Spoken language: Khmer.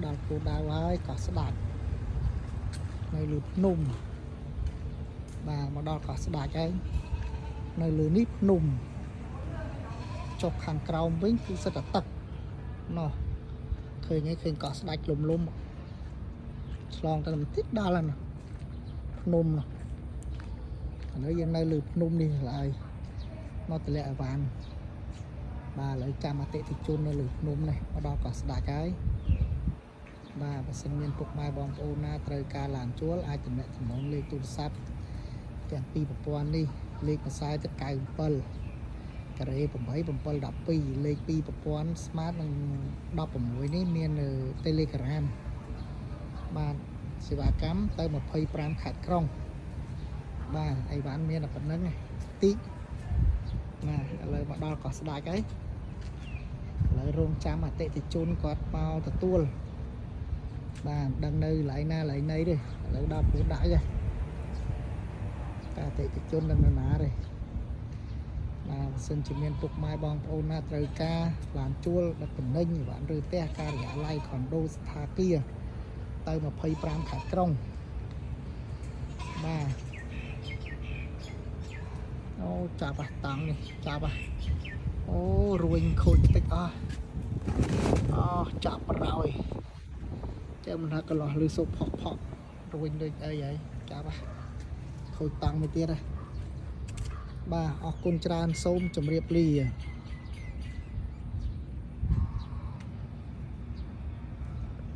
ដល់គោដៅហើយក៏ស្ដាច់នៅលើភ្នំបាទមកដល់ក៏ស្ដាច់ហើយនៅលើនេះភ្នំចុះខាងក្រោមវិញគឺសិតតែទឹកណោះឃើញហើយឃើញក៏ស្ដាច់លំឆ្លងទៅបន្តិចដល់ហើយណាភ្នំណោះឥឡូវយើងនៅលើភ្នំនេះឡើយមកទម្លាក់អីវ៉ាន់បាទឥឡូវចាំអតិថិជននៅលើភ្នំនេះមកដល់ក៏ស្ដាច់ហើយបាទបើសិនមានពុកម៉ែបងប្អូនណាត្រូវការឡានជួលអាចទំនាក់ទំនងលេខទូរស័ព្ទទាំងពីរប្រព័ន្ធនេះលេខម្សៅទៅ97ការ៉េ8 712លេខ2ប្រព័ន្ធ Smart និង16នេះមាននៅ Telegram បាទសេវាកម្មទៅ25ខេត្តក្រុងបាទអីវ៉ាន់មានតែប៉ុណ្្នឹងតិចណាឥឡូវមកដល់ក៏ស្ដាច់ហើយឥឡូវរងចាំអតិថិជនគាត់មកទទួលបាទដឹងនៅកន្លែងណាកន្លែងណីទេឥឡូវដល់ព្រោះដាក់ហើយតែអតិថិជនដឹងនៅណាទេបាទបើសិនជាមានពុកម៉ែបងប្អូនណាត្រូវការឡានជួលដឹកទំនិញអីវ៉ាន់ឬផ្ទះការិយាល័យខុនដូស្ថាគារទៅ25ខេត្តក្រុងបាទអូចាប់អាតាំងនេះចាប់អូរួញខូចតិចអស់អូចាប់ប្រោយចាំមិនថាកន្លោះលឺសុបផករួញដូចអីហើយចាប់ខូចតាំងមួយទៀតហ៎បាទអរគុណច្រើនសូមជម្រាបលា